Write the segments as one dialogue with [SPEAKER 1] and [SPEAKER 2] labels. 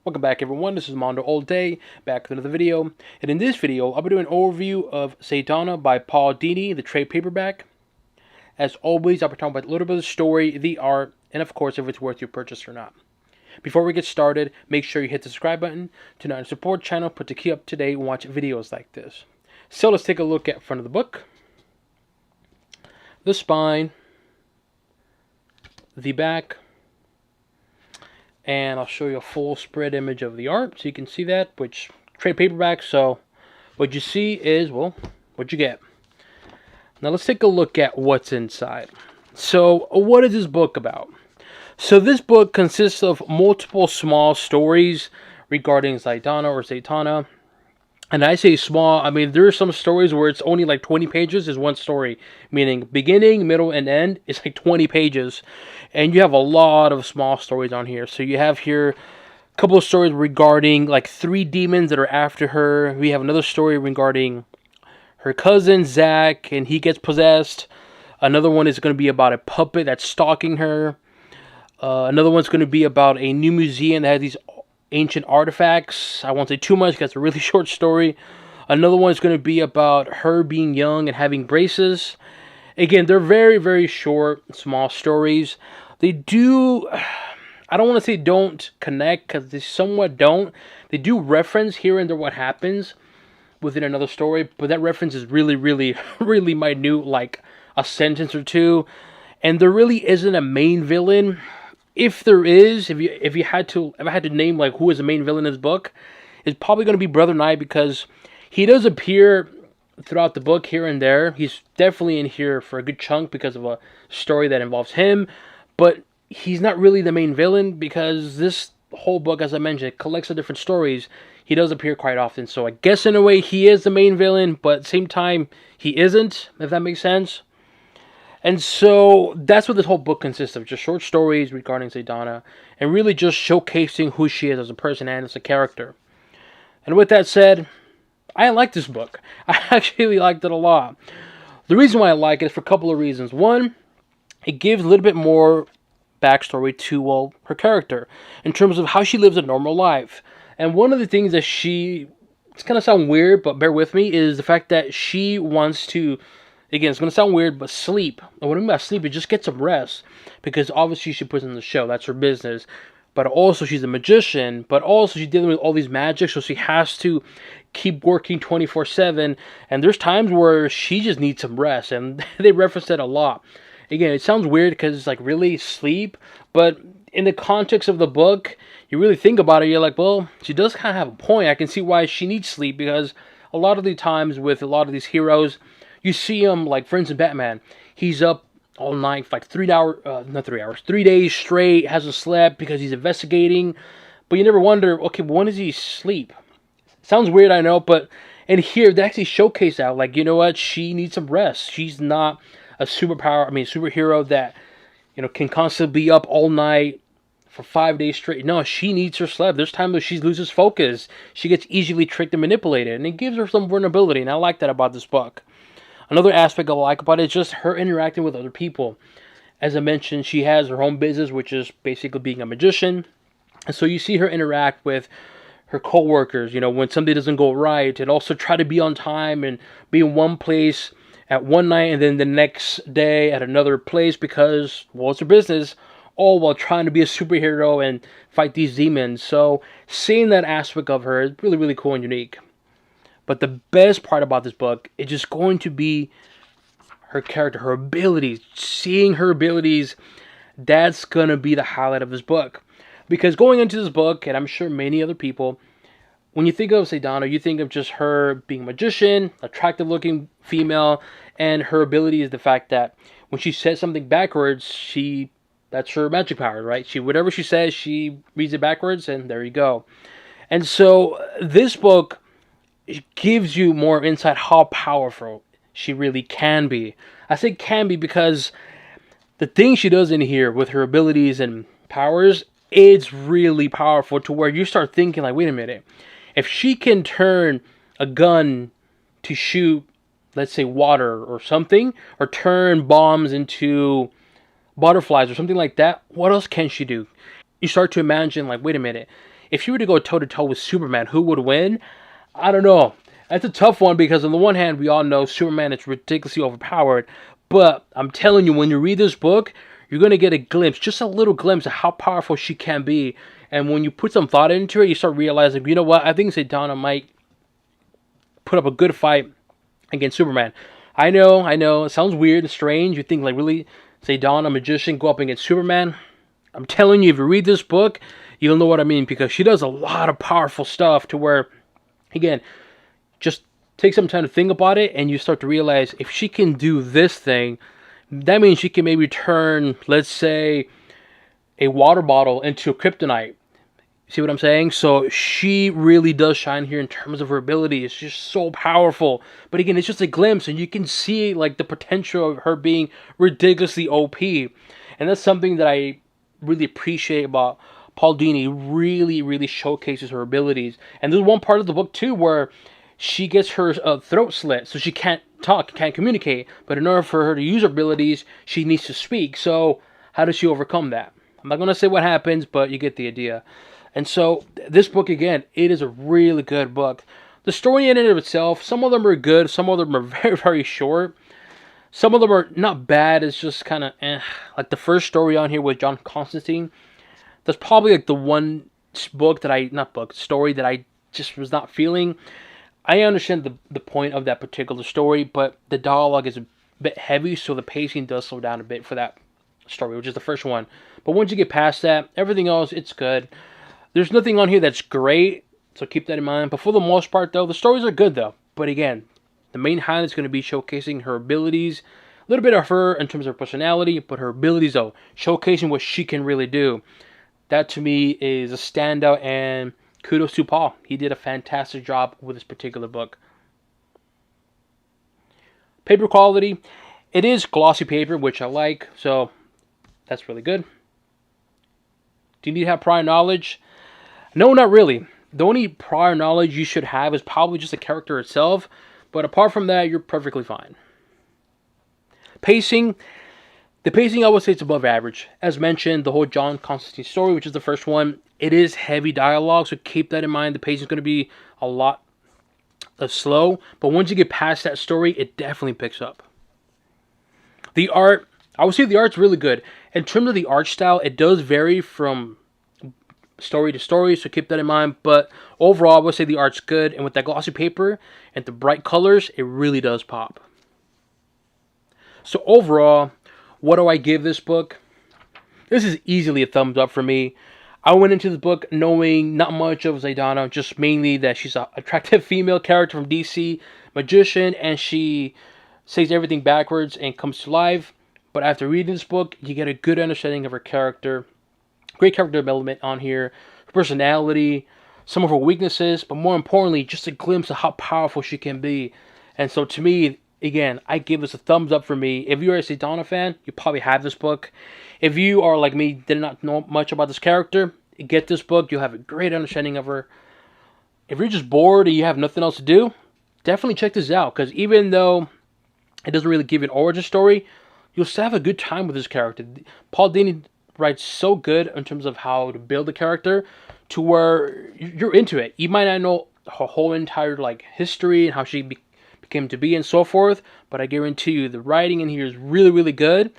[SPEAKER 1] Welcome back everyone, this is Mondo All Day, back with another video. And in this video, I'll be doing an overview of Zatanna by Paul Dini, the trade paperback. As always, I'll be talking about a little bit of the story, the art, and of course if it's worth your purchase or not. Before we get started, make sure you hit the subscribe button to not support the channel, but to keep up to date and watch videos like this. So let's take a look at front of the book. The spine, the back, and I'll show you a full spread image of the art so you can see that, which trade paperback, so what you see is, well, what you get. Now let's take a look at what's inside. So what is this book about? So this book consists of multiple small stories regarding Zatanna. And I say small, I mean, there are some stories where it's only like 20 pages is one story, meaning beginning, middle, and end is like 20 pages. And you have a lot of small stories on here. So you have here a couple of stories regarding like 3 demons that are after her. We have another story regarding her cousin, Zach, and he gets possessed. Another one is going to be about a puppet that's stalking her. Another one's going to be about a new museum that has these ancient artifacts. I won't say too much because it's a really short story. Another one is going to be about her being young and having braces. Again, they're very, very short, small stories. They do, I don't want to say don't connect because they somewhat don't. They do reference here and there what happens within another story, but that reference is really, really, really minute, like a sentence or two. And there really isn't a main villain. If there is, if I had to name like who is the main villain in this book, it's probably going to be Brother Knight, because he does appear throughout the book here and there. He's definitely in here for a good chunk because of a story that involves him, but he's not really the main villain because this whole book, as I mentioned, collects of different stories. He does appear quite often, so I guess in a way he is the main villain, but at the same time he isn't, if that makes sense. And so that's what this whole book consists of, just short stories regarding Zatanna, and really just showcasing who she is as a person and as a character. And with that said, I like this book. I actually liked it a lot. The reason why I like it is for a couple of reasons. One, it gives a little bit more backstory to, well, her character, in terms of how she lives a normal life. And one of the things that it's going to sound weird, but bear with me, is the fact that she wants to, again, it's going to sound weird, but sleep. And what I mean by sleep is just get some rest. Because obviously she puts in the show. That's her business. But also she's a magician. But also she's dealing with all these magic. So she has to keep working 24/7. And there's times where she just needs some rest. And they reference that a lot. Again, it sounds weird because it's like, really, sleep? But in the context of the book, you really think about it. You're like, well, she does kind of have a point. I can see why she needs sleep. Because a lot of the times with a lot of these heroes, you see him, like, for instance, Batman. He's up all night for like 3 days straight, hasn't slept because he's investigating. But you never wonder, okay, when does he sleep? Sounds weird, I know, but in here, they actually showcase that. Like, you know what? She needs some rest. She's not a superhero that, can constantly be up all night for 5 days straight. No, she needs her sleep. There's times where she loses focus. She gets easily tricked and manipulated. And it gives her some vulnerability. And I like that about this book. Another aspect I like about it is just her interacting with other people. As I mentioned, she has her own business, which is basically being a magician. And so you see her interact with her co-workers, when something doesn't go right, and also try to be on time and be in one place at one night and then the next day at another place because, well, it's her business, all while trying to be a superhero and fight these demons. So seeing that aspect of her is really, really cool and unique. But the best part about this book is just going to be her character, her abilities. Seeing her abilities, that's going to be the highlight of this book. Because going into this book, and I'm sure many other people, when you think of Zatanna, you think of just her being a magician, attractive looking female, and her ability is the fact that when she says something backwards, that's her magic power, right? Whatever she says, she reads it backwards, and there you go. And so this book, it gives you more insight how powerful she really can be. I say can be because the thing she does in here with her abilities and powers, it's really powerful to where you start thinking like, wait a minute. If she can turn a gun to shoot, let's say, water or something, or turn bombs into butterflies or something like that, what else can she do? You start to imagine like, wait a minute. if you were to go toe-to-toe with Superman, who would win? I don't know. That's a tough one because on the one hand, we all know Superman is ridiculously overpowered. But I'm telling you, when you read this book, you're going to get a glimpse, just a little glimpse of how powerful she can be. And when you put some thought into it, you start realizing, you know what, I think Zatanna might put up a good fight against Superman. I know, it sounds weird and strange. You think, like, really, Zatanna, a magician, go up against Superman? I'm telling you, if you read this book, you'll know what I mean, because she does a lot of powerful stuff to where, again, just take some time to think about it, and you start to realize if she can do this thing, that means she can maybe turn, let's say, a water bottle into a kryptonite. See what I'm saying? So she really does shine here in terms of her ability. It's just so powerful. But again, it's just a glimpse, and you can see like the potential of her being ridiculously OP. And that's something that I really appreciate about Paul Dini. Really showcases her abilities. And there's one part of the book too where she gets her throat slit, so she can't talk, can't communicate. But in order for her to use her abilities, she needs to speak. So how does she overcome that? I'm not going to say what happens, but you get the idea. And so this book, again, it is a really good book. The story in and of itself, some of them are good, some of them are very short. Some of them are not bad, it's just kind of Like the first story on here with John Constantine, that's probably like the one story that I just was not feeling. I understand the point of that particular story, but the dialogue is a bit heavy, so the pacing does slow down a bit for that story, which is the first one. But once you get past that, everything else, it's good. There's nothing on here that's great, so keep that in mind. But for the most part, though, the stories are good, though. But again, the main highlight is going to be showcasing her abilities. A little bit of her in terms of her personality, but her abilities, though, showcasing what she can really do. That, to me, is a standout, and kudos to Paul. He did a fantastic job with this particular book. Paper quality. It is glossy paper, which I like, so that's really good. Do you need to have prior knowledge? No, not really. The only prior knowledge you should have is probably just the character itself. But apart from that, you're perfectly fine. Pacing. The pacing, I would say, it's above average. As mentioned, the whole John Constantine story, which is the first one, it is heavy dialogue, so keep that in mind. The pacing is going to be a lot slow. But once you get past that story, it definitely picks up. The art, I would say the art's really good. In terms of the art style, it does vary from story to story, so keep that in mind. But overall, I would say the art's good, and with that glossy paper and the bright colors, it really does pop. So overall, what do I give this book? This is easily a thumbs up for me. I went into the book knowing not much of Zatanna, just mainly that she's an attractive female character from DC, magician, and she says everything backwards and comes to life. But after reading this book, you get a good understanding of her character. Great character development on here, her personality, some of her weaknesses, but more importantly, just a glimpse of how powerful she can be. And so to me, again, I give this a thumbs up for me. If you're a Zatanna fan, you probably have this book. If you are like me, did not know much about this character, get this book. You'll have a great understanding of her. If you're just bored and you have nothing else to do, definitely check this out. Because even though it doesn't really give you an origin story, you'll still have a good time with this character. Paul Dini writes so good in terms of how to build a character to where you're into it. You might not know her whole entire history and how she became to be and so forth, but I guarantee you the writing in here is really good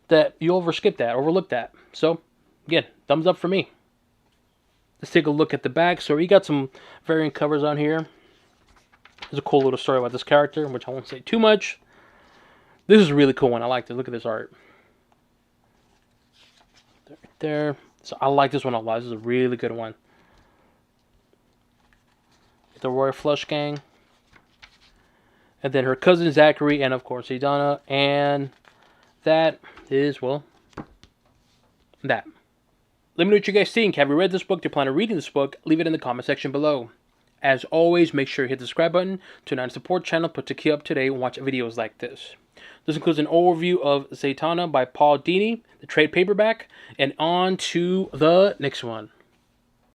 [SPEAKER 1] that you overlook that. So again, thumbs up for me. Let's take a look at the back. So we got some variant covers on here. There's a cool little story about this character, which I won't say too much. This is a really cool one. I like it. Look at this art. There. So I like this one a lot. This is a really good one. The Royal Flush Gang. And then her cousin Zachary, and of course Zatanna. And that is, well, that. Let me know what you guys think. Have you read this book? Do you plan on reading this book? Leave it in the comment section below. As always, make sure you hit the subscribe button to not support channel, but to keep up to date and watch videos like this. This includes an overview of Zatanna by Paul Dini, the trade paperback, and on to the next one.